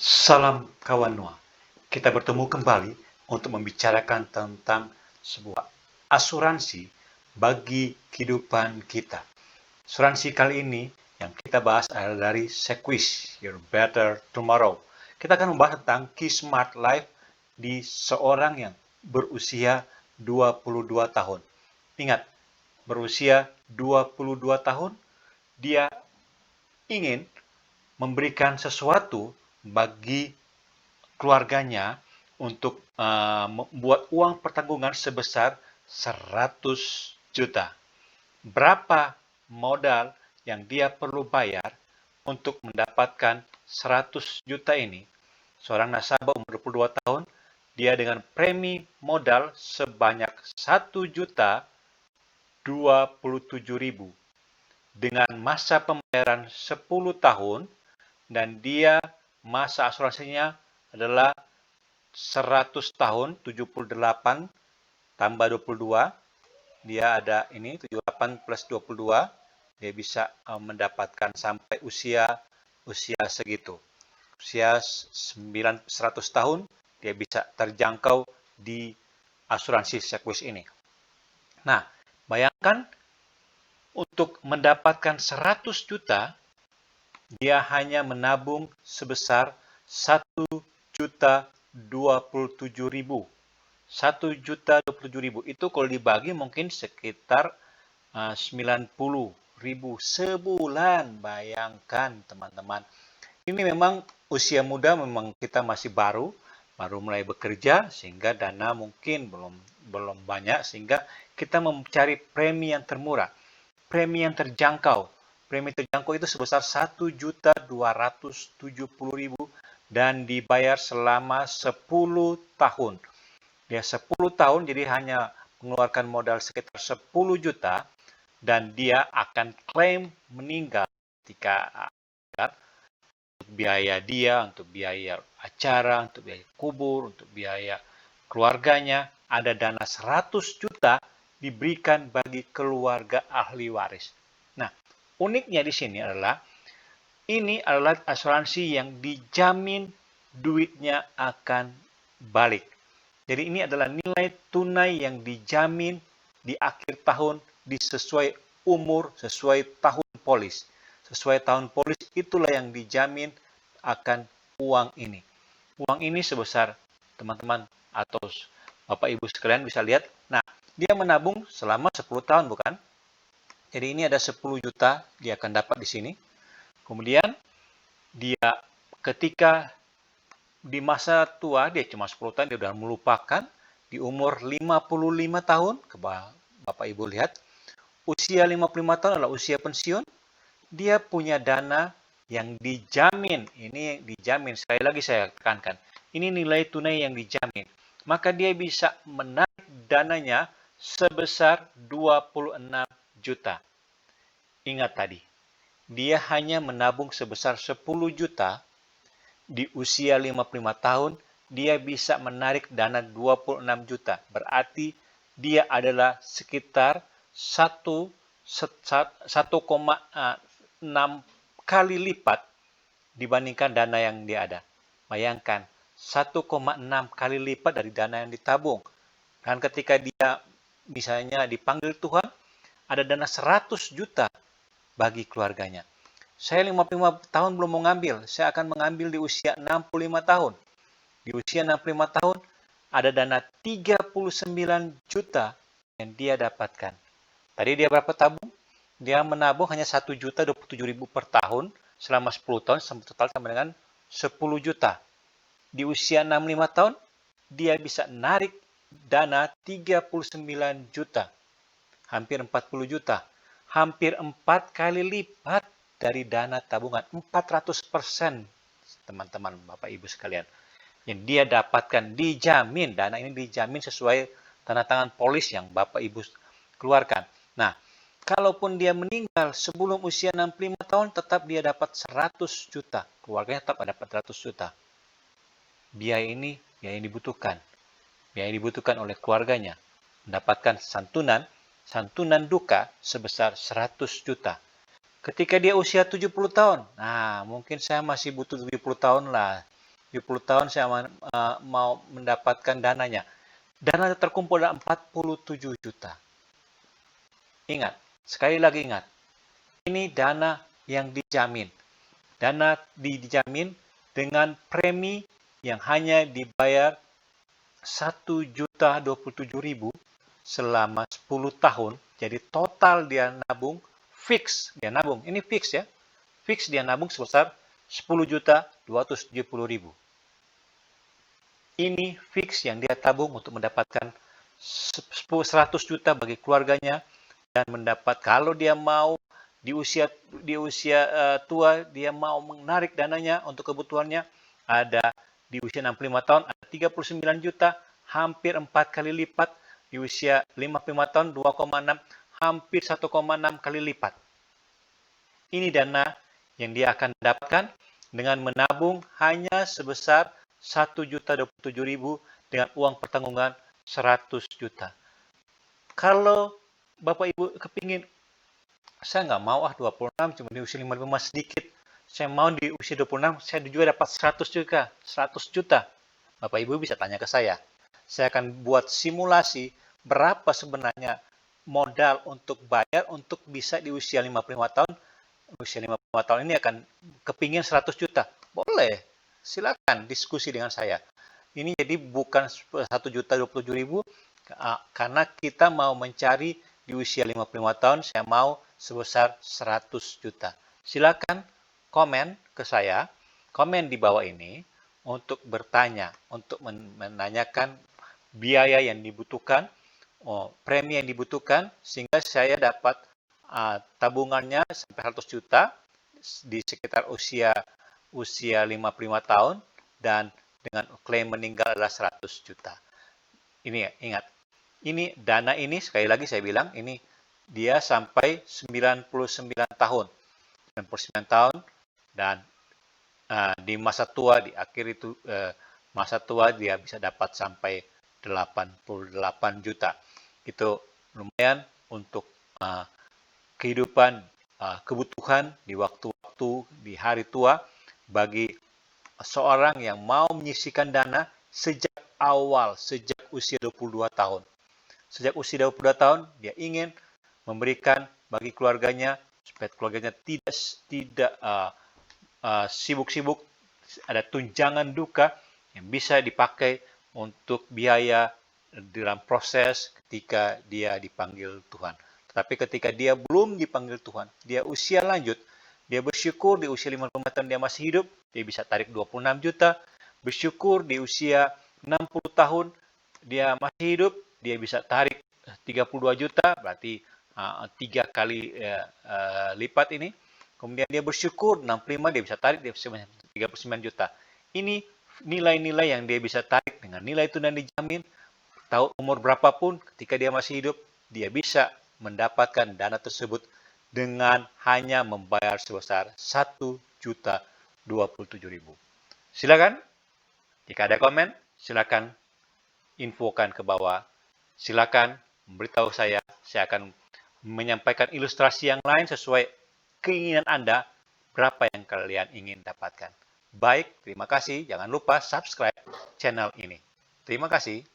Salam kawan Noah. Kita bertemu kembali untuk membicarakan tentang sebuah asuransi bagi kehidupan kita. Asuransi kali ini yang kita bahas adalah dari Sequis, Your Better Tomorrow. Kita akan membahas tentang Key Smart Life di seorang yang berusia 22 tahun. Ingat, berusia 22 tahun, dia ingin memberikan sesuatu bagi keluarganya untuk membuat uang pertanggungan sebesar 100 juta. Berapa modal yang dia perlu bayar untuk mendapatkan 100 juta ini? Seorang nasabah umur 22 tahun, dia dengan premi modal sebanyak 1 juta 27.000 dengan masa pembayaran 10 tahun, dan dia masa asuransinya adalah 100 tahun, 78 tambah 22, dia ada ini 78 plus 22, dia bisa mendapatkan sampai usia segitu. Usia 100 tahun, dia bisa terjangkau di asuransi Sequis ini. Nah, bayangkan untuk mendapatkan 100 juta, dia hanya menabung sebesar 1.027.000. 1.027.000 itu kalau dibagi mungkin sekitar 90.000 sebulan. Bayangkan teman-teman. Ini memang usia muda, memang kita masih baru mulai bekerja, sehingga dana mungkin belum banyak, sehingga kita mencari premi yang termurah, premi yang terjangkau. Premi terjangkau itu sebesar 1.270.000 dan dibayar selama 10 tahun. Dia 10 tahun, jadi hanya mengeluarkan modal sekitar 10 juta, dan dia akan klaim meninggal ketika untuk biaya dia, untuk biaya acara, untuk biaya kubur, untuk biaya keluarganya, ada dana 100 juta diberikan bagi keluarga ahli waris. Nah, uniknya di sini adalah ini adalah asuransi yang dijamin duitnya akan balik. Jadi ini adalah nilai tunai yang dijamin di akhir tahun, sesuai umur, sesuai tahun polis. Sesuai tahun polis, itulah yang dijamin akan uang ini. Uang ini sebesar, teman-teman atau Bapak Ibu sekalian bisa lihat, nah, dia menabung selama 10 tahun, bukan? Jadi ini ada 10 juta dia akan dapat di sini. Kemudian dia ketika di masa tua, dia cuma 10 tahun, dia sudah melupakan. Di umur 55 tahun, Bapak Ibu lihat, usia 55 tahun adalah usia pensiun, dia punya dana yang dijamin. Ini dijamin, sekali lagi saya tekankan, ini nilai tunai yang dijamin. Maka dia bisa menarik dananya sebesar 26 juta. Ingat tadi, dia hanya menabung sebesar 10 juta, di usia 55 tahun, dia bisa menarik dana 26 juta. Berarti dia adalah sekitar 1,6 kali lipat dibandingkan dana yang dia ada. Bayangkan, 1,6 kali lipat dari dana yang ditabung. Dan ketika dia misalnya dipanggil Tuhan, ada dana 100 juta bagi keluarganya. Saya 55 tahun belum mau ngambil, saya akan mengambil di usia 65 tahun. Di usia 65 tahun, ada dana 39 juta yang dia dapatkan. Tadi dia berapa tabung? Dia menabung hanya 1.027.000 per tahun selama 10 tahun, total sama dengan 10 juta. Di usia 65 tahun, dia bisa narik dana 39 juta. Hampir 40 juta. Hampir 4 kali lipat dari dana tabungan, 400%, teman-teman, Bapak Ibu sekalian. Yang dia dapatkan dijamin, dana ini dijamin sesuai tanda tangan polis yang Bapak Ibu keluarkan. Nah, kalaupun dia meninggal sebelum usia 65 tahun, tetap dia dapat 100 juta. Keluarganya tetap dapat 100 juta. Biaya ini, biaya yang dibutuhkan. Biaya yang dibutuhkan oleh keluarganya. Mendapatkan santunan duka sebesar 100 juta. Ketika dia usia 70 tahun, nah mungkin saya masih butuh 70 tahun lah. 70 tahun saya mau mendapatkan dananya. Dana terkumpul adalah 47 juta. Ingat, sekali lagi ingat, ini dana yang dijamin. Dana dijamin dengan premi yang hanya dibayar 1.027.000 selama 10 tahun. Jadi total dia nabung, fix dia nabung. Ini fix ya. Fix dia nabung sebesar 10.270.000. Ini fix yang dia tabung untuk mendapatkan 100 juta bagi keluarganya, dan mendapat, kalau dia mau di usia tua dia mau menarik dananya untuk kebutuhannya, ada di usia 65 tahun ada 39 juta, hampir 4 kali lipat. Di usia 55 tahun 2,6, hampir 1,6 kali lipat. Ini dana yang dia akan dapatkan dengan menabung hanya sebesar 1.027.000 dengan uang pertanggungan 100 juta. Kalau Bapak Ibu kepingin, saya nggak mau 26, cuma di usia 55 sedikit. Saya mau di usia 26, saya juga dapat 100 juta. 100 juta. Bapak Ibu bisa tanya ke saya. Saya akan buat simulasi berapa sebenarnya modal untuk bayar untuk bisa di usia 55 tahun. Usia 55 tahun ini akan kepingin 100 juta. Boleh, silakan diskusi dengan saya. Ini jadi bukan 1.027.000, karena kita mau mencari di usia 55 tahun, saya mau sebesar 100 juta. Silakan komen ke saya, komen di bawah ini untuk bertanya, untuk menanyakan biaya yang dibutuhkan, premi yang dibutuhkan, sehingga saya dapat tabungannya sampai 100 juta di sekitar usia 55 tahun, dan dengan klaim meninggal adalah 100 juta. Ini ingat, ini dana ini sekali lagi saya bilang, ini dia sampai 99 tahun. 99 tahun, dan di masa tua, di akhir itu masa tua dia bisa dapat sampai 88 juta. Itu lumayan untuk kehidupan, kebutuhan di waktu-waktu di hari tua bagi seorang yang mau menyisihkan dana sejak awal, sejak usia 22 tahun. Sejak usia 22 tahun, dia ingin memberikan bagi keluarganya, supaya keluarganya tidak sibuk-sibuk, ada tunjangan duka yang bisa dipakai untuk biaya dalam proses ketika dia dipanggil Tuhan. Tetapi ketika dia belum dipanggil Tuhan, dia usia lanjut, dia bersyukur di usia 55 tahun dia masih hidup, dia bisa tarik 26 juta. Bersyukur di usia 60 tahun dia masih hidup, dia bisa tarik 32 juta, berarti 3 kali lipat ini. Kemudian dia bersyukur 65, dia bisa tarik, dia bisa 39 juta. Ini nilai-nilai yang dia bisa tarik dengan nilai itu dan dijamin. Tahu umur berapapun, ketika dia masih hidup, dia bisa mendapatkan dana tersebut dengan hanya membayar sebesar 1.027.000. Silakan, jika ada komen, silakan infokan ke bawah. Silakan memberitahu saya akan menyampaikan ilustrasi yang lain sesuai keinginan Anda, berapa yang kalian ingin dapatkan. Baik, terima kasih. Jangan lupa subscribe channel ini. Terima kasih.